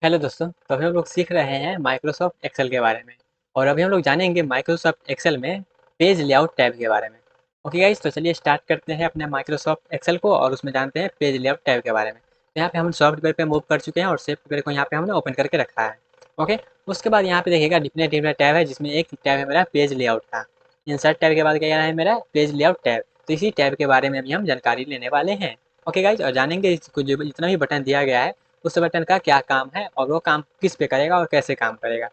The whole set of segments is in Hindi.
हेलो दोस्तों। तो अभी हम लोग सीख रहे हैं माइक्रोसॉफ्ट एक्सेल के बारे में। और अभी हम लोग जानेंगे माइक्रोसॉफ्ट एक्सेल में पेज लेआउट टैब के बारे में। ओके गाइस, तो चलिए स्टार्ट करते हैं अपने माइक्रोसॉफ्ट एक्सेल को और उसमें जानते हैं पेज लेआउट टैब के बारे में। तो यहाँ पे हम सॉफ्टवेयर पे मूव कर चुके हैं और सॉफ्टवेयर को यहाँ पे हमने ओपन करके रखा है। ओके, उसके बाद यहाँ पे देखिएगा डिफरेंट डिफरेंट टैब है, जिसमें एक टैब है मेरा पेज लेआउट का। इंसर्ट टैब के बाद क्या है मेरा पेज लेआउट टैब। तो इसी टैब के बारे में अभी हम जानकारी लेने वाले हैं। ओके गाइज, और जानेंगे इसको जो जितना भी बटन दिया गया है उस बटन का क्या काम है और वो काम किस पे करेगा और कैसे काम करेगा।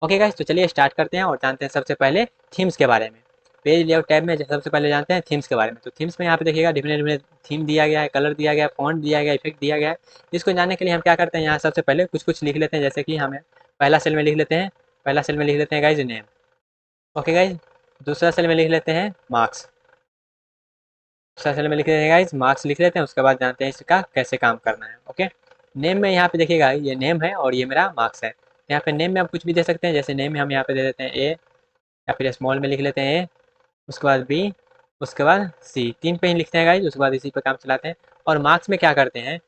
ओके गाइस, तो चलिए स्टार्ट करते हैं और जानते हैं सबसे पहले थीम्स के बारे में। पेज लेआउट टैब में सबसे पहले जानते हैं थीम्स के बारे में। तो थीम्स में यहाँ पे देखिएगा डिफरेंट डिफरेंट थीम दिया गया है, कलर दिया गया है, फॉन्ट दिया गया है, इफेक्ट दिया गया है। इसको जानने के लिए हम क्या करते हैं, यहाँ सबसे पहले कुछ कुछ लिख लेते हैं। जैसे कि हमें पहला सेल में लिख लेते हैं, पहला सेल में लिख लेते हैं गाइज नेम। ओके गाइज, दूसरा सेल में लिख लेते हैं मार्क्स। दूसरा सेल में लिख लेते हैं गाइज मार्क्स लिख लेते हैं। उसके बाद जानते हैं इसका कैसे काम करना है। ओके, नेम में यहाँ पे देखिएगा ये नेम है और ये मेरा मार्क्स है। यहाँ पे नेम में आप कुछ भी दे सकते हैं। जैसे नेम में हम यहाँ पे दे देते हैं ए, या फिर स्मॉल में लिख लेते हैं ए, उसके बाद बी, उसके बाद सी। तीन पे ही लिखते हैं गाइज, उसके बाद इसी पे काम चलाते हैं। और मार्क्स में क्या करते हैं,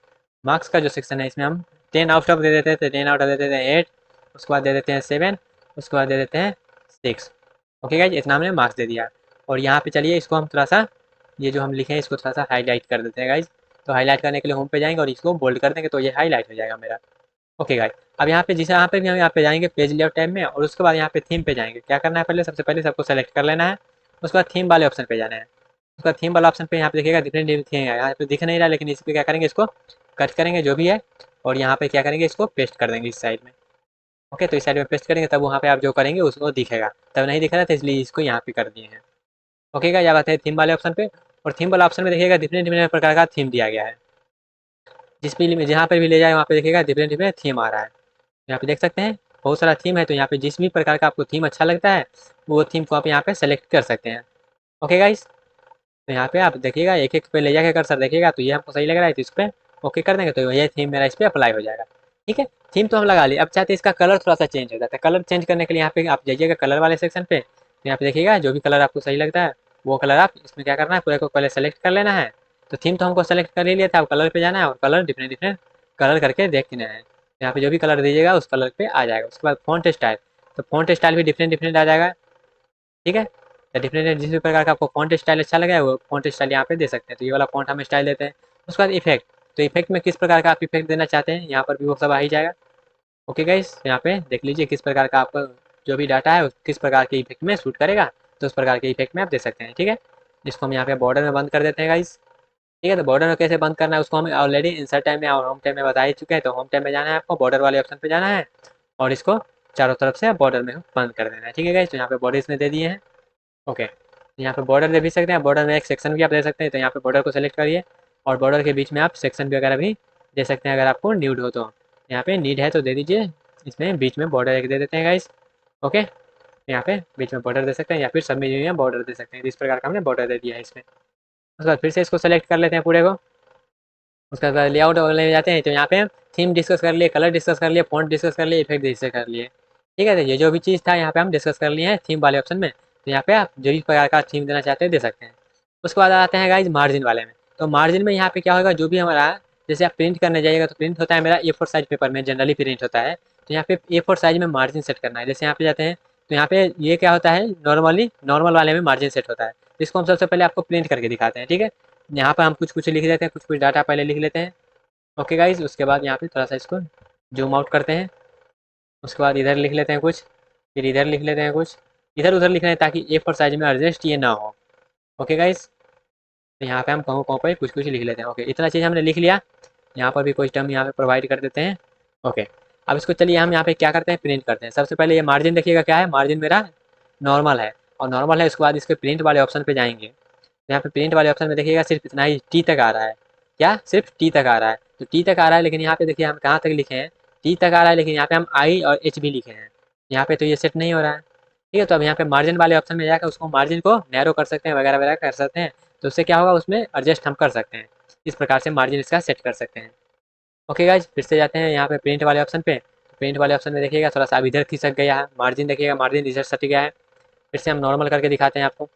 मार्क्स का जो सेक्शन है इसमें हम 10 आउट ऑफ दे देते हैं। तो 10 आउट ऑफ दे देते हैं 8, उसके बाद दे देते हैं 7, उसके बाद दे देते हैं 6। ओके गाइज, इतना हमने मार्क्स दे दिया। और यहाँ पे चलिए इसको हम थोड़ा सा, ये जो हम लिखे हैं इसको थोड़ा सा हाईलाइट कर देते हैं गाइज। तो हाईलाइट करने के लिए होम पे जाएंगे और इसको बोल्ड कर देंगे तो ये हाईलाइट हो जाएगा मेरा। ओके गाइस, अब यहाँ पे जिसे यहाँ पे भी हम यहाँ पे जाएंगे पेज लेआउट टैब में और उसके बाद यहाँ पे थीम पे जाएंगे। क्या करना है, पहले सबसे पहले सबको सेलेक्ट कर लेना है। उसके बाद थीम वाले ऑप्शन पे जाना है। उसके बाद थीम वाला ऑप्शन पे यहाँ पे देखिएगा डिफरेंट डिफरेंट थीम है, यहाँ पे दिख नहीं रहा, लेकिन इस पे क्या करेंगे, इसको कट करेंगे जो भी है और यहाँ पे क्या करेंगे, इसको पेस्ट कर देंगे इस साइड में। ओके, तो इस साइड में पेस्ट करेंगे तब वहाँ पे आप जो करेंगे उसको दिखेगा। तब नहीं दिख रहा था इसलिए इसको यहाँ पे कर दिए हैं। ओके गाइस, अब आते हैं थीम वाले ऑप्शन पे। और थीम वाला ऑप्शन में देखिएगा डिफरेंट डिफरेंट प्रकार का थीम दिया गया है। जिस भी जहाँ पर भी ले जाए वहाँ पे देखिएगा डिफरेंट डिफरेंट थीम आ रहा है। यहाँ पे देख सकते हैं बहुत सारा थीम है। तो यहाँ पे जिस भी प्रकार का आपको थीम अच्छा लगता है वो थीम को आप यहाँ पे सेलेक्ट कर सकते हैं। ओके गाइस, तो यहाँ पे आप देखिएगा एक एक पे ले जाके कर्सर देखिएगा तो ये हमको सही लग रहा है तो इस पर ओके कर देंगे तो ये थीम मेरा इस पर अप्लाई हो जाएगा। ठीक है, थीम तो हम लगा लिए। अब चाहते हैं इसका कलर थोड़ा सा चेंज हो जाता है। कलर चेंज करने के लिए यहाँ पे आप जाइएगा कलर वाले सेक्शन पे। तो यहाँ पे देखिएगा जो भी कलर आपको सही लगता है वो कलर आप इसमें क्या करना है, पूरे को पहले सेलेक्ट कर लेना है। तो थीम तो हमको सेलेक्ट कर ही लिया था, अब कलर पे जाना है और कलर डिफरेंट डिफरेंट कलर करके देखना है। यहाँ पे जो भी कलर दीजिएगा उस कलर पे आ जाएगा। उसके बाद फॉन्ट स्टाइल, तो फॉन्ट स्टाइल भी डिफरेंट डिफरेंट आ जाएगा। ठीक है, तो डिफरेंट जिस भी प्रकार का आपको फॉन्ट स्टाइल अच्छा लगे वो फॉन्ट स्टाइल यहाँ पे दे सकते हैं। तो ये वाला फॉन्ट हम स्टाइल देते हैं। उसके बाद इफेक्ट, तो इफेक्ट में किस प्रकार का आप इफेक्ट देना चाहते हैं यहाँ पर भी वो सब आ ही जाएगा। ओके गाइस, यहाँ पे देख लीजिए किस प्रकार का आपका जो भी डाटा है किस प्रकार के इफेक्ट में शूट करेगा, तो उस प्रकार के इफेक्ट में आप दे सकते हैं। ठीक है, जिसको हम यहाँ पे बॉर्डर में बंद कर देते हैं गाइस। ठीक है, तो बॉर्डर में कैसे बंद करना है उसको हम ऑलरेडी इंसर्ट टाइम में और होम टाइम में बता ही चुके हैं। तो होम टाइम में जाना है आपको, बॉर्डर वाले ऑप्शन पे जाना है और इसको चारों तरफ से बॉर्डर में बंद कर देना है। ठीक है गाइस, तो यहाँ पे बॉर्डर इसने दे दिए हैं। ओके, यहाँ पे बॉर्डर दे भी सकते हैं, बॉर्डर में एक सेक्शन भी आप दे सकते हैं। तो यहाँ पे बॉर्डर को सेलेक्ट करिए और बॉर्डर के बीच में आप सेक्शन भी वगैरह भी दे सकते हैं अगर आपको नीड हो तो। यहाँ पे नीड है तो दे दीजिए, इसमें बीच में बॉर्डर एक दे देते हैं गाइस। ओके, यहाँ पे बीच में बॉर्डर दे सकते हैं या फिर सब में बॉर्डर दे सकते हैं। इस प्रकार का हमने बॉर्डर दे दिया है इसमें। उसके बाद फिर से इसको सेलेक्ट कर लेते हैं पूरे को। उसके बाद लेआउट वाले में जाते हैं। तो यहाँ पे थीम डिस्कस कर लिए, कलर डिस्कस कर लिए, फॉन्ट डिस्कस कर लिए, इफेक्ट डिस्कस कर लिए। ठीक है, तो ये जो भी चीज़ था यहाँ पे हम डिस्कस कर लिए हैं थीम वाले ऑप्शन में। तो यहाँ पे आप जो भी प्रकार का थीम देना चाहते हैं दे सकते हैं। उसके बाद आते हैं गाइज मार्जिन वाले में। तो मार्जिन में यहाँ पे क्या होगा, जो भी हमारा जैसे आप प्रिंट करने जाइएगा तो प्रिंट होता है मेरा ए फोर साइज पेपर में जनरली प्रिंट होता है। तो यहाँ पे ए फोर साइज में मार्जिन सेट करना है। जैसे यहाँ पे जाते हैं तो यहाँ पे ये क्या होता है, नॉर्मली नॉर्मल वाले में मार्जिन सेट होता है। इसको हम सबसे पहले आपको प्रिंट करके दिखाते हैं। ठीक है, यहाँ पर हम कुछ कुछ लिख देते हैं, कुछ कुछ डाटा पहले लिख लेते हैं। ओके गाइज, उसके बाद यहाँ पे थोड़ा सा इसको जूम आउट करते हैं। उसके बाद इधर लिख लेते हैं कुछ, फिर इधर लिख लेते हैं कुछ, इधर उधर लिख रहे हैं ताकि ए फोर साइज में एडजस्ट ये ना हो। ओके गाइज, तो यहाँ पे हम कहूँ कहूँ पर कुछ कुछ लिख लेते हैं। ओके, इतना चीज़ हमने लिख लिया। यहाँ पर भी कुछ टर्म यहाँ पे प्रोवाइड कर देते हैं। ओके, अब इसको चलिए हम यहाँ पे क्या करते हैं, प्रिंट करते हैं। सबसे पहले ये मार्जिन देखिएगा क्या है, मार्जिन मेरा नॉर्मल है और नॉर्मल है। उसके बाद इसके प्रिंट वाले ऑप्शन पे जाएंगे। यहाँ पे प्रिंट वाले ऑप्शन में देखिएगा सिर्फ इतना ही टी तक आ रहा है। क्या, सिर्फ टी तक आ रहा है। तो टी तक आ रहा है, लेकिन यहाँ पे देखिए हम कहाँ तक लिखे हैं, टी तक आ रहा है, लेकिन यहाँ पे हम आई और एच भी लिखे हैं। यहाँ पे तो ये सेट नहीं हो रहा है। ठीक है, तो अब यहाँ पे मार्जिन वाले ऑप्शन में जाकर उसको मार्जिन को नैरो कर सकते हैं, वगैरह वगैरह कर सकते हैं। तो उससे क्या होगा, उसमें एडजस्ट हम कर सकते हैं। इस प्रकार से मार्जिन इसका सेट कर सकते हैं। ओके गाइज, फिर से जाते हैं यहाँ पे प्रिंट वाले ऑप्शन पे। प्रिंट वाले ऑप्शन में देखिएगा थोड़ा सा अब इधर खिसक गया है मार्जिन, देखिएगा मार्जिन इधर सट गया है। फिर से हम नॉर्मल करके दिखाते हैं आपको।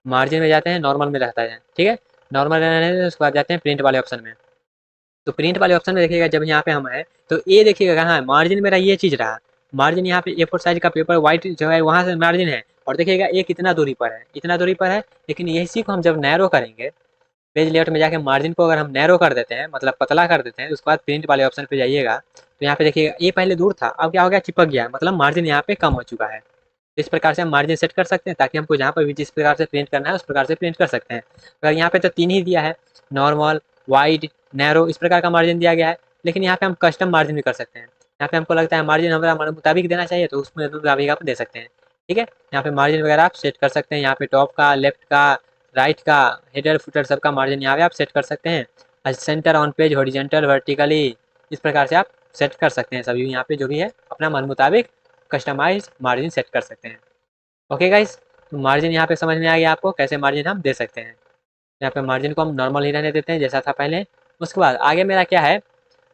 मार्जिन में जाते हैं, नॉर्मल में रहता है। ठीक है, नॉर्मल रहने दें, उसके बाद जाते हैं प्रिंट वाले ऑप्शन में। तो प्रिंट वाले ऑप्शन में देखिएगा जब यहाँ पे हम है तो ये देखिएगा कहाँ है, मार्जिन मेरा ये चीज़ रहा, मार्जिन यहाँ पे A4 साइज का पेपर व्हाइट जो है वहाँ से मार्जिन है, और देखिएगा ये कितना दूरी पर है, इतना दूरी पर है। लेकिन इसी को हम जब नैरो करेंगे, पेज लेआउट में जाके मार्जिन को अगर हम नैरो कर देते हैं, मतलब पतला कर देते हैं, उसके बाद प्रिंट वाले ऑप्शन पे जाइएगा तो यहाँ पे देखिएगा ये पहले दूर था, अब क्या हो गया, चिपक गया, मतलब मार्जिन यहाँ पे कम हो चुका है। इस प्रकार से हम मार्जिन सेट कर सकते हैं ताकि हमको जहाँ पर भी जिस प्रकार से प्रिंट करना है उस प्रकार से प्रिंट कर सकते हैं। अगर यहाँ पे तो 3 ही दिया है, नॉर्मल, वाइड, नैरो, इस प्रकार का मार्जिन दिया गया है। लेकिन यहाँ पे हम कस्टम मार्जिन भी कर सकते हैं। यहाँ पे हमको लगता है मार्जिन हमारा मन मुताबिक देना चाहिए तो उसमें मुताबिक आप दे सकते हैं। ठीक है, यहाँ पे मार्जिन वगैरह आप सेट कर सकते हैं। यहाँ पे टॉप का, लेफ्ट का, राइट का, हेडर फुटर सबका मार्जिन यहाँ पे आप सेट कर सकते हैं। Centre on page, horizontal, vertically, इस प्रकार से आप सेट कर सकते हैं सभी। यहाँ पे जो भी है अपना मन मुताबिक कस्टमाइज मार्जिन सेट कर सकते हैं। ओके गाइस, तो मार्जिन यहाँ पे समझ में आ गया आपको कैसे मार्जिन हम दे सकते हैं। यहाँ पे मार्जिन को हम नॉर्मल ही रहने देते हैं जैसा था पहले। उसके बाद आगे मेरा क्या है,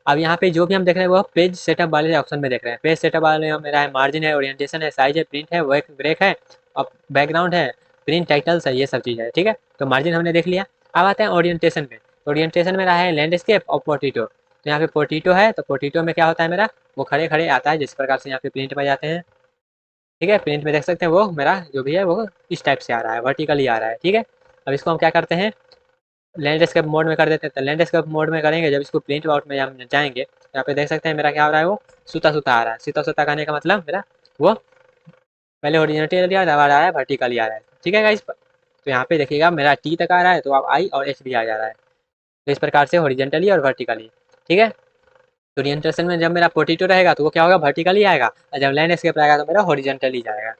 अब यहाँ पे जो भी हम देख रहे हैं वो पेज सेटअप वाले ऑप्शन में देख रहे हैं। पेज सेटअप वाले में मेरा है मार्जिन है, ओरिएंटेशन है, साइज है, प्रिंट है, वर्क ब्रेक है, और बैकग्राउंड है, प्रिंट टाइटल्स है, ये सब चीज़ है। ठीक है, तो मार्जिन हमने देख लिया। अब आते हैं ओरिएंटेशन पे। तो ओरिएंटेशन मेरा है लैंडस्केप और पोटैटो। तो यहाँ पे पोटैटो है, तो पोटैटो में क्या होता है मेरा, वो खड़े खड़े आता है जिस प्रकार से यहाँ पे प्रिंट में जाते हैं। ठीक है, प्रिंट में देख सकते हैं वो मेरा जो भी है वो इस टाइप से आ रहा है, वर्टिकली आ रहा है। ठीक है, अब इसको हम क्या करते हैं, लैंडस्केप मोड में कर देते हैं। तो लैंडस्केप मोड में करेंगे, जब इसको प्रिंट आउट में हम जाएंगे यहाँ पे देख सकते हैं मेरा क्या हो रहा है, वो सूता सूता आ रहा है। सूता सूता करने का मतलब मेरा वो पहले हॉरिजॉन्टली आ रहा है, वर्टिकली आ रहा है। ठीक है गाइस, तो यहाँ पे देखिएगा मेरा टी तक आ रहा है, तो अब आई और एच भी आ जा रहा है। तो इस प्रकार से हॉरिजॉन्टली और वर्टिकली। ठीक है, तो ओरिएंटेशन में जब मेरा पोटैटो रहेगा तो वो क्या होगा, वर्टिकली आएगा, और जब लैंडस्केप रहेगा तो मेरा हॉरिजॉन्टली जाएगा।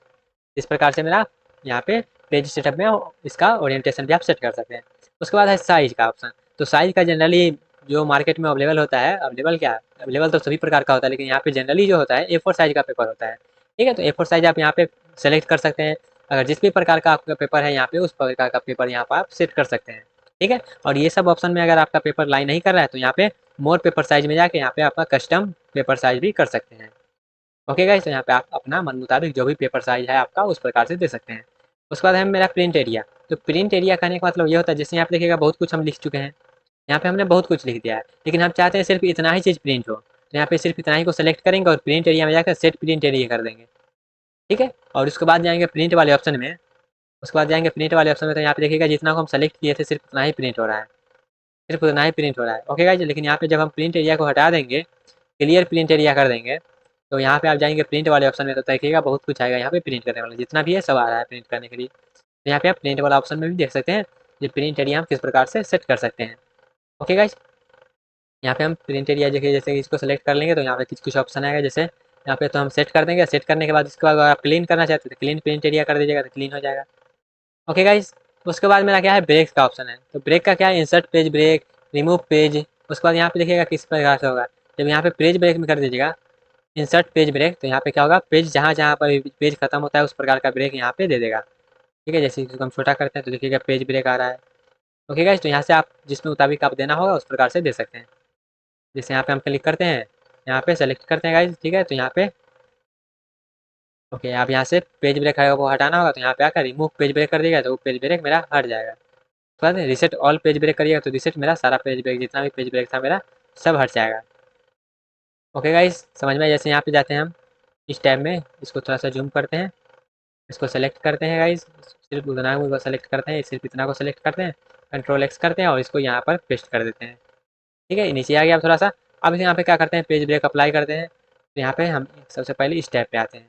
इस प्रकार से मेरा यहाँ पे पेज सेटअप में इसका ओरिएंटेशन भी आप सेट कर सकते हैं। उसके बाद है साइज का ऑप्शन। तो साइज का जनरली जो मार्केट में अवेलेबल होता है, अवेलेबल क्या है, अवेलेबल तो सभी प्रकार का होता है, लेकिन यहाँ पे जनरली जो होता है A4 साइज का पेपर होता है। ठीक है, तो A4 साइज आप यहाँ पे सेलेक्ट कर सकते हैं। अगर जिस भी प्रकार का आपका पेपर है यहाँ पे उस प्रकार का पेपर यहाँ पर आप सेट कर सकते हैं। ठीक है, और ये सब ऑप्शन में अगर आपका पेपर लाइन नहीं कर रहा है तो यहाँ पे मोर पेपर साइज में जाके यहाँ पे आपका कस्टम पेपर साइज भी कर सकते हैं। ओके गाइस, तो यहाँ पे आप अपना मन मुताबिक जो भी पेपर साइज है आपका उस प्रकार से दे सकते हैं। उसके बाद है मेरा प्रिंट एरिया। तो प्रिंट एरिया करने का मतलब ये होता है, जैसे यहाँ पे देखिएगा बहुत कुछ हम लिख चुके हैं, यहाँ पे हमने बहुत कुछ लिख दिया है, लेकिन हम चाहते हैं सिर्फ इतना ही चीज़ प्रिंट हो। तो यहाँ पे सिर्फ इतना ही को सेलेक्ट करेंगे और प्रिंट एरिया में जाकर सेट प्रिंट एरिया कर देंगे। ठीक है, और उसके बाद जाएंगे प्रिंट वाले ऑप्शन में। उसके बाद जाएंगे प्रिंट वाले ऑप्शन में, तो यहाँ पे देखिएगा जितना को हम सेलेक्ट किए थे सिर्फ उतना ही प्रिंट हो रहा है, सिर्फ उतना ही प्रिंट हो रहा है। ओके गाइस, लेकिन यहाँ पे जब हम प्रिंट एरिया को हटा देंगे, क्लियर प्रिंट एरिया कर देंगे, तो यहाँ पे आप जाएंगे प्रिंट वाले ऑप्शन में, तो देखिएगा बहुत कुछ आएगा यहाँ पे प्रिंट करने वाला, जितना भी है सब आ रहा है प्रिंट करने के लिए। तो यहाँ पे आप प्रिंट वाला ऑप्शन में भी देख सकते हैं ये प्रिंट एरिया हम किस प्रकार से सेट कर सकते हैं। ओके गाइस, यहाँ पे हम प्रिंट एरिया देखिए, जैसे इसको सेलेक्ट कर लेंगे तो यहाँ पे कुछ कुछ ऑप्शन आएगा, जैसे यहाँ पे तो हम सेट कर देंगे। सेट करने के बाद इसके बाद अगर आप क्लीन करना चाहते हैं तो क्लीन प्रिंट एरिया कर दीजिएगा तो क्लीन हो जाएगा। ओके गाइस, उसके बाद मेरा क्या है, ब्रेक का ऑप्शन है। तो ब्रेक का क्या है, insert page break, remove page. उसके बाद यहाँ पे देखिएगा किस प्रकार से होगा, जब यहाँ पे पेज ब्रेक में कर दीजिएगा इंसर्ट पेज ब्रेक, तो यहाँ पे क्या होगा, पेज जहाँ जहाँ पर पेज खत्म होता है उस प्रकार का ब्रेक यहाँ पे दे देगा। ठीक है, जैसे इसको हम छोटा करते हैं तो देखिएगा पेज ब्रेक आ रहा है। ओके गाइस, तो यहाँ से आप जिस मुताबिक आप देना होगा उस प्रकार से दे सकते हैं। जैसे यहाँ पे हम क्लिक करते हैं, यहाँ पे सेलेक्ट करते हैं गाइस। ठीक है, तो यहाँ पे ओके, आप यहाँ से पेज ब्रेक है वो हटाना होगा, तो यहाँ पे आकर रिमूव पेज ब्रेक कर दिएगा तो वो पेज ब्रेक मेरा हट जाएगा। उसके बाद रिसेट ऑल पेज ब्रेक करिएगा तो रिसेट मेरा सारा पेज ब्रेक जितना भी पेज ब्रेक था मेरा सब हट जाएगा। ओके गाइस, समझ में? जैसे यहाँ पे जाते हैं हम इस टैब में, इसको थोड़ा सा जूम करते हैं, इसको सेलेक्ट करते हैं गाइस, सिर्फ उतना को सेलेक्ट करते हैं, सिर्फ इतना को सेलेक्ट करते हैं, कंट्रोल एक्स करते हैं और इसको यहाँ पर पेस्ट कर देते हैं। ठीक है, नीचे आ गया अब थोड़ा सा। अब यहाँ पे क्या करते हैं, पेज ब्रेक अप्लाई करते हैं। तो यहाँ पे हम सबसे पहले इस टैब पे आते हैं।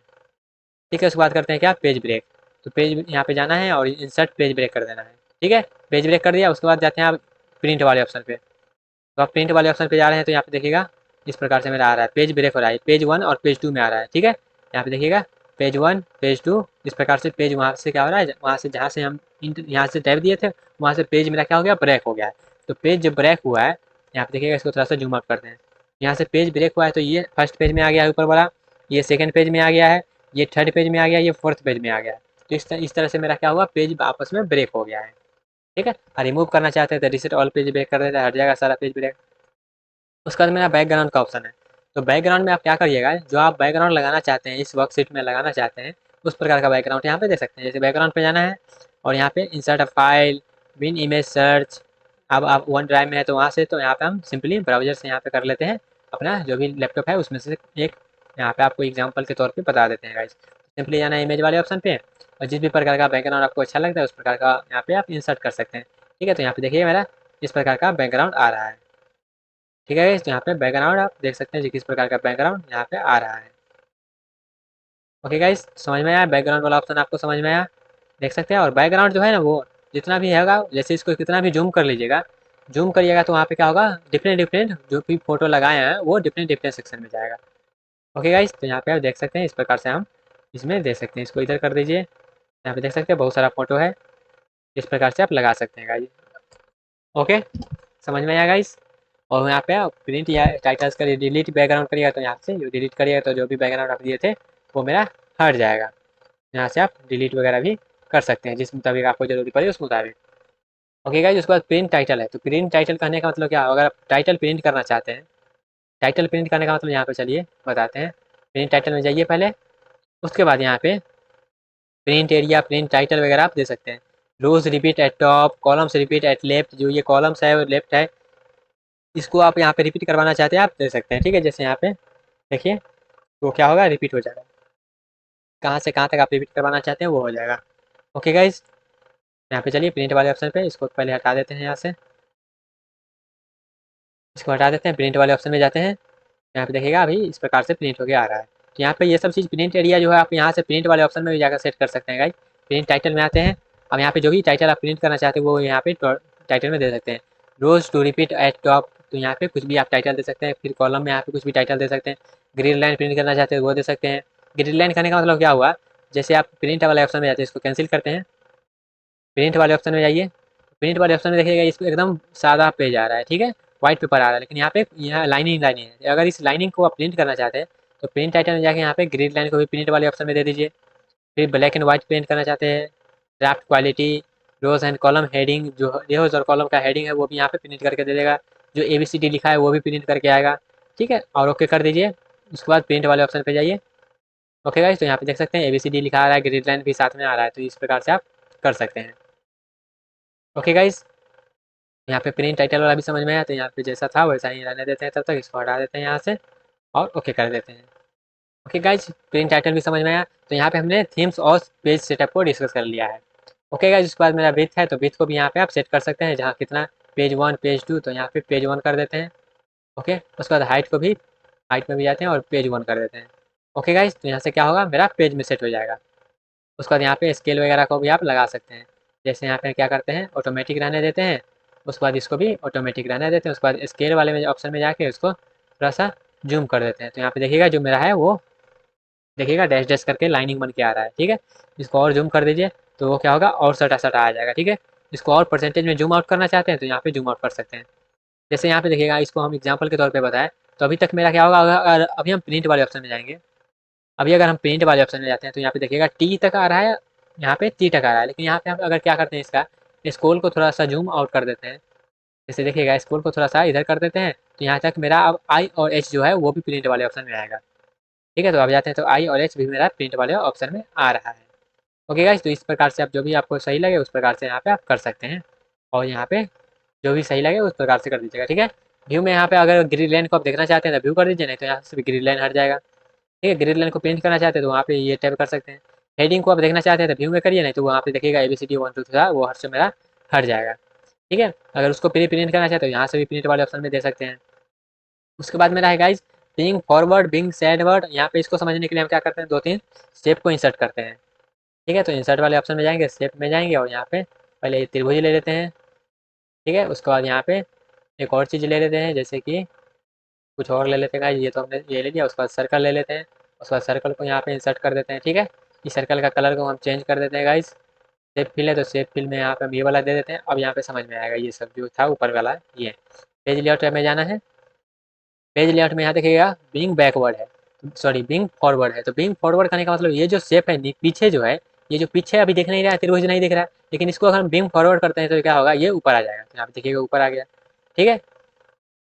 ठीक है, उसके बाद करते हैं क्या, पेज ब्रेक। तो पेज यहाँ पे जाना है और इंसर्ट पेज ब्रेक कर देना है। ठीक है, पेज ब्रेक कर दिया। उसके बाद जाते हैं आप प्रिंट वाले ऑप्शन पे। तो आप प्रिंट वाले ऑप्शन पे जा रहे हैं तो यहाँ पे देखिएगा इस प्रकार से मेरा आ रहा है, पेज ब्रेक हो रहा है, पेज 1 और पेज 2 में आ रहा है। ठीक है, यहाँ पे देखिएगा पेज 1 पेज 2, इस प्रकार से पेज वहाँ से क्या हो रहा है, वहाँ से जहाँ से हम यहाँ से टैब दिए थे वहाँ से पेज मेरा क्या हो गया, ब्रेक हो गया है। तो पेज जब ब्रेक हुआ है, यहाँ पे देखिएगा, इसको थोड़ा सा जूम आउट करते हैं। यहाँ से पेज ब्रेक हुआ है तो ये फर्स्ट पेज में आ गया है ऊपर वाला, ये सेकेंड पेज में आ गया है, ये थर्ड पेज में आ गया, ये फोर्थ पेज में आ गया है। तो इस तरह से मेरा क्या हुआ, पेज आपस में ब्रेक हो गया है। ठीक है, रिमूव करना चाहते हैं तो रिसेट ऑल पेज ब्रेक कर देते हैं, हट जाएगा सारा पेज ब्रेक। उसके बाद मेरा बैकग्राउंड का ऑप्शन है। तो बैकग्राउंड में आप क्या करिएगा, जो आप बैकग्राउंड लगाना चाहते हैं, इस वर्कशीट में लगाना चाहते हैं उस प्रकार का बैकग्राउंड यहाँ पे दे सकते हैं। जैसे बैकग्राउंड पे जाना है और यहाँ पे insert a file, win image search, अब आप वन ड्राइव में है तो वहाँ से, तो यहाँ पे हम सिंपली ब्राउजर से यहाँ पे कर लेते हैं अपना जो भी लैपटॉप है उसमें से एक। यहाँ पे आपको एग्जांपल के तौर पे बता देते हैं गाइस। सिंपली जाना है इमेज वाले ऑप्शन पे, और जिस भी प्रकार का बैकग्राउंड आपको अच्छा लगता है उस प्रकार का यहाँ पे आप इंसर्ट कर सकते हैं। ठीक है, तो यहाँ पे देखिए मेरा इस प्रकार का बैकग्राउंड आ रहा है। ठीक है गाइस, तो यहाँ पे बैकग्राउंड आप देख सकते हैं जी किस प्रकार का बैकग्राउंड यहाँ पे आ रहा है। ओके गाइस, समझ में आया? बैकग्राउंड वाला ऑप्शन आपको समझ में आया? देख सकते हैं। और बैकग्राउंड जो है ना वो जितना भी होगा, जैसे इसको कितना भी जूम कर लीजिएगा, जूम करिएगा तो वहाँ पे क्या होगा, डिफरेंट डिफरेंट जो भी फोटो लगाए हैं वो डिफरेंट डिफरेंट सेक्शन में जाएगा। ओके गाइस, तो यहाँ पे आप देख सकते हैं इस प्रकार से हम इसमें दे सकते हैं। इसको इधर कर दीजिए, यहाँ पे देख सकते हैं बहुत सारा फोटो है, इस प्रकार से आप लगा सकते हैं गाइस। ओके, समझ में आया गाइस? और यहाँ पे आप प्रिंट या टाइटल्स करिए, डिलीट बैकग्राउंड करिएगा तो यहाँ से डिलीट करिएगा तो जो भी बैकग्राउंड आप दिए थे वो मेरा हट जाएगा। यहाँ से आप डिलीट वगैरह भी कर सकते हैं जिस मुताबिक आपको जरूरत पड़े उस मुताबिक। ओके गाइस, उसके बाद प्रिंट टाइटल है, तो प्रिंट टाइटल करने का मतलब क्या, अगर आप टाइटल प्रिंट करना चाहते हैं, टाइटल प्रिंट करने का मतलब यहाँ पे चलिए बताते हैं। प्रिंट टाइटल में जाइए पहले, उसके बाद यहाँ पे प्रिंट एरिया, प्रिंट टाइटल वगैरह आप दे सकते हैं। Rows repeat at top, columns repeat at left, जो ये कॉलम्स है वो लेफ्ट है, इसको आप यहाँ पे रिपीट करवाना चाहते हैं आप दे सकते हैं। ठीक है, जैसे यहाँ पे देखिए तो क्या होगा, रिपीट हो जाएगा, कहाँ से कहाँ तक आप रिपीट करवाना चाहते हैं वो हो जाएगा। ओके गाइज, यहाँ पे चलिए प्रिंट वाले ऑप्शन पे इसको पहले हटा देते हैं, यहाँ से इसको हटा देते हैं, प्रिंट वाले ऑप्शन में जाते हैं। यहाँ पे देखिएगा अभी इस प्रकार से प्रिंट होकर आ रहा है। तो यहाँ पे ये सब चीज़ प्रिंट एरिया जो है आप यहाँ से प्रिंट वाले ऑप्शन में भी जाकर सेट कर सकते हैं गाइज। प्रिंट टाइटल में आते हैं, अब यहाँ पे जो भी टाइटल आप प्रिंट करना चाहते हैं वो यहाँ पे टाइटल में दे सकते हैं। रोज टू रिपीट एट टॉप, तो यहाँ पे कुछ भी आप टाइटल दे सकते हैं। फिर कॉलम में यहाँ पे कुछ भी टाइटल दे सकते हैं। ग्रीन लाइन प्रिंट करना चाहते हैं वो दे सकते हैं। ग्रीन लाइन करने का मतलब क्या हुआ, जैसे आप प्रिंट वाले ऑप्शन में जाते हैं, इसको कैंसिल करते हैं, प्रिंट वाले ऑप्शन में जाइए, प्रिंट वाले ऑप्शन में देखिएगा इसको एकदम सादा पेज आ रहा है, ठीक है, व्हाइट पेपर आ रहा है, लेकिन यहाँ पे यहाँ लाइनिंग लाइनिंग है। अगर इस लाइनिंग को आप प्रिंट करना चाहते हैं तो प्रिंट आइटम में जाके यहाँ पे ग्रीन लाइन को भी प्रिंट वाले ऑप्शन में दे दीजिए। फिर ब्लैक एंड व्हाइट प्रिंट करना चाहते हैं, draft quality, rows and column heading, जो रोज और कॉलम का हेडिंग है वो भी यहाँ पे प्रिंट करके दे देगा, जो ABCD लिखा है वो भी प्रिंट करके आएगा। ठीक है, और ओके कर दीजिए, उसके बाद प्रिंट वाले ऑप्शन पे जाइए। ओके गाइस, तो यहाँ पे देख सकते हैं ABCD लिखा आ रहा है, ग्रीन लाइन भी साथ में आ रहा है, तो इस प्रकार से आप कर सकते हैं। ओके गाइस, यहाँ पे प्रिंट टाइटल वाला भी समझ में आया, तो यहाँ पे जैसा था वैसा ही रहने देते हैं, तब तक इसको हटा देते हैं यहाँ से और ओके कर देते हैं। ओके गाइज, प्रिंट टाइटल भी समझ में आया, तो यहाँ पे हमने थीम्स और पेज सेटअप को डिस्कस कर लिया है। ओके गाइज, उसके बाद मेरा ब्रीथ है, तो ब्रीथ को भी यहाँ पे आप सेट कर सकते हैं, जहाँ कितना पेज 1 पेज 2, तो यहाँ पे पेज 1 कर देते हैं। ओके, उसके बाद हाइट को भी हाइट में भी जाते हैं और पेज 1 कर देते हैं। ओके गाइज, तो यहाँ से क्या होगा, मेरा पेज में सेट हो जाएगा। उसके बाद यहाँ पे स्केल वगैरह को भी आप लगा सकते हैं, जैसे यहाँ पे क्या करते हैं, ऑटोमेटिक रहने देते हैं, उसके बाद इसको भी ऑटोमेटिक रहने देते हैं, उसके बाद स्केल वाले में ऑप्शन में जाके उसको थोड़ा सा जूम कर देते हैं। तो यहाँ पे देखिएगा जो मेरा है वो देखिएगा डैश डैश करके लाइनिंग बन के आ रहा है। ठीक है, इसको और जूम कर दीजिए तो वो क्या होगा, और सटा सटा आ जाएगा। ठीक है, इसको और परसेंटेज में जूम आउट करना चाहते हैं तो यहाँ पे जूम आउट कर सकते हैं। जैसे यहाँ पे देखिएगा, इसको हम एग्जाम्पल के तौर पे बताएं तो अभी तक मेरा क्या होगा, अगर अभी हम प्रिंट वाले ऑप्शन में जाएंगे, अभी अगर हम प्रिंट वाले ऑप्शन में जाते हैं तो यहाँ पे देखिएगा टी तक आ रहा है, यहाँ पे टी तक आ रहा है, लेकिन यहाँ पे हम अगर क्या करते हैं, इसका स्क्रोल को थोड़ा सा जूम आउट कर देते हैं, जैसे देखिएगा स्क्रोल को थोड़ा सा इधर कर देते हैं, तो यहाँ तक मेरा अब आई और एच जो है वो भी प्रिंट वाले ऑप्शन में आएगा। ठीक है, तो अब जाते हैं तो आई और एच भी मेरा प्रिंट वाले ऑप्शन में आ रहा है। ओके गाइस, तो इस प्रकार से आप जो भी आपको सही लगे उस प्रकार से यहाँ पे आप कर सकते हैं, और यहाँ पे जो भी सही लगे उस प्रकार से कर दीजिएगा। ठीक है, व्यू में यहाँ पे अगर ग्रीन लाइन को आप देखना चाहते हैं तो व्यू कर दीजिए, नहीं तो यहाँ से भी ग्रीन लाइन हट जाएगा। ठीक है, ग्रीन लाइन को प्रिंट करना चाहते हैं तो वहाँ पे ये टाइप कर सकते हैं। हेडिंग को आप देखना चाहते हैं तो व्यू में करिए, नहीं तो वहाँ पे देखिएगा ABCD 1 2 3 वो हर से मेरा हट जाएगा। ठीक है, अगर उसको प्रिंट करना चाहते हो यहाँ से भी प्रिंट वाले ऑप्शन में दे सकते हैं। उसके बाद मेरा है गाइज बिंग फॉरवर्ड, बिंग सैडवर्ड, यहाँ पे इसको समझने के लिए हम क्या करते हैं, 2-3 स्टेप को इंसर्ट करते हैं। ठीक है, तो इंसर्ट वाले ऑप्शन में जाएंगे, स्टेप में जाएंगे और यहाँ पे पहले त्रिभुज ले लेते हैं। ठीक है, उसके बाद यहाँ पे एक और चीज़ ले लेते हैं, जैसे कि कुछ और ले लेते हैं गाइज, ये तो हमने ये ले लिया। उसके बाद सर्कल ले लेते हैं, उसके बाद सर्कल को यहाँ पे इंसर्ट कर देते हैं। ठीक है, इस सर्कल का कलर को हम चेंज कर देते हैं गाइज। शेप फिल है तो शेप फिल में यहाँ पे हम ये वाला दे देते हैं। अब यहाँ पे समझ में आएगा, ये सब जो था ऊपर वाला ये पेज लेआउट में जाना है। पेज लेआउट में यहाँ देखिएगा बिंग बैकवर्ड है, सॉरी बिंग फॉरवर्ड है, तो बिंग फॉरवर्ड करने का मतलब ये जो शेप है पीछे जो है, ये जो पीछे अभी दिख नहीं रहा है, त्रिभुज नहीं दिख रहा है, लेकिन इसको अगर हम बिंग फॉरवर्ड करते हैं तो क्या होगा, ये ऊपर आ जाएगा। तो यहाँ पे देखिएगा ऊपर आ गया। ठीक है,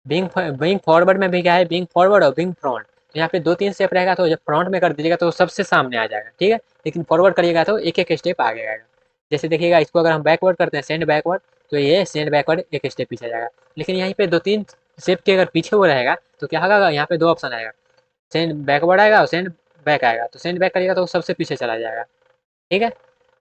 बिंग बिंग फॉरवर्ड में भी क्या है, बिंग फॉरवर्ड और बिंग फ्रंट, तो यहाँ पे 2-3 स्टेप रहेगा, तो जब फ्रंट में कर दीजिएगा तो सबसे सामने आ जाएगा। ठीक है, लेकिन फॉरवर्ड करिएगा तो एक एक स्टेप आगे आएगा। जैसे देखिएगा, इसको अगर हम बैकवर्ड करते हैं, सेंड बैकवर्ड, तो ये सेंड बैकवर्ड एक स्टेप पीछे जाएगा। लेकिन यहीं पे 2-3 स्टेप के अगर पीछे वो रहेगा तो क्या होगा, यहाँ पे 2 ऑप्शन आएगा, सेंड बैकवर्ड आएगा और सेंड बैक आएगा। तो सेंड बैक करिएगा तो वो सबसे पीछे चला जाएगा, ठीक है।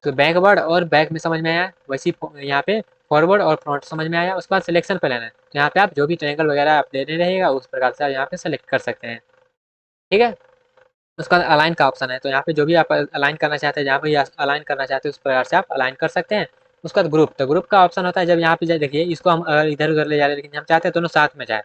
तो बैकवर्ड और बैक में समझ में आया, वैसे यहाँ पे फॉरवर्ड और फ्रंट समझ में आया। उसके बाद सिलेक्शन पे लेना है, तो यहाँ पे आप जो भी ट्रायंगल वगैरह आप लेने रहेगा उस प्रकार से आप यहाँ पे सेलेक्ट कर सकते हैं, ठीक है। उसका अलाइन का ऑप्शन है, तो यहाँ पे जो भी आप अलाइन करना चाहते हैं, जहाँ पे अलाइन करना चाहते हैं उस प्रकार से आप अलाइन कर सकते हैं। उसका ग्रुप, तो ग्रुप का ऑप्शन होता है जब यहाँ पे देखिए इसको हम इधर उधर ले जा रहे हैं, लेकिन हम चाहते हैं दोनों साथ में जाए।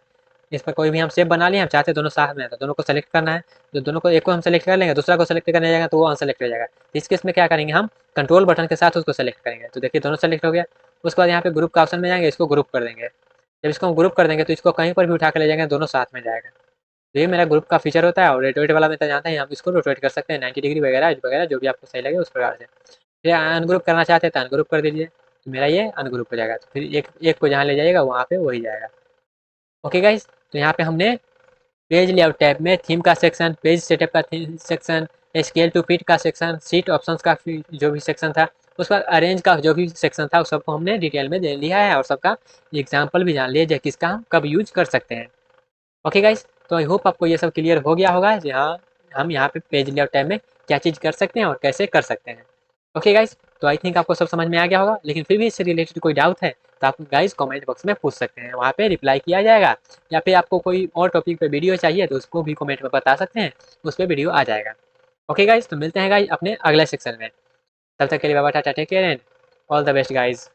इस पर कोई भी हम शेप बना लिए, हम चाहते हैं दोनों साथ में, तो दोनों को सेलेक्ट करना है। जो दोनों को, एक को हम सेलेक्ट कर लेंगे, दूसरा को सेलेक्ट करने जाएगा तो वो अनसेलेक्ट हो जाएगा। इस केस में क्या करेंगे, हम कंट्रोल बटन के साथ उसको सेलेक्ट करेंगे। तो देखिए दोनों सेलेक्ट हो गया। उसके बाद यहाँ पे ग्रुप का ऑप्शन में जाएंगे, इसको ग्रुप कर देंगे। जब इसको हम ग्रुप कर देंगे तो इसको कहीं पर भी उठा के ले जाएंगे, दोनों साथ में जाएगा। तो ये मेरा ग्रुप का फीचर होता है। और रोटेट वाला मेथड जानते हैं, आप इसको रोटेट कर सकते हैं 90 डिग्री वगैरह वगैरह, जो भी आपको सही लगे उस प्रकार से। फिर अनग्रुप करना चाहते हैं तो अनग्रुप कर दीजिए, तो मेरा ये अनग्रुप हो जाएगा। तो फिर एक एक को जहाँ ले जाइएगा वहाँ पे वही जाएगा। ओके गाइस, तो यहाँ पे हमने पेज लेआउट टैब में थीम का सेक्शन, पेज सेटअप का सेक्शन, स्केल टू फिट का सेक्शन, सीट ऑप्शंस का जो भी सेक्शन था, उसके बाद अरेंज का जो भी सेक्शन था उस सबको हमने डिटेल में दे लिया है, और सबका एग्जाम्पल भी जान लिया जाए किसका हम कब यूज कर सकते हैं। ओके गाइस, तो आई होप आपको ये सब क्लियर हो गया होगा, जहाँ हम यहाँ पे पेज लेआउट टैब में क्या चीज़ कर सकते हैं और कैसे कर सकते हैं। ओके गाइस, तो आई थिंक आपको सब समझ में आ गया होगा। लेकिन फिर भी इससे रिलेटेड कोई डाउट है तो आप गाइस कमेंट बॉक्स में पूछ सकते हैं, वहाँ पे रिप्लाई किया जाएगा। या फिर आपको कोई और टॉपिक पे वीडियो चाहिए तो उसको भी कमेंट में बता सकते हैं, उस पर वीडियो आ जाएगा। ओके गाइस, तो मिलते हैं गाइस अपने अगले सेक्शन में। तब तक के लिए बाय बाय, टाटा, take care and all the best guys.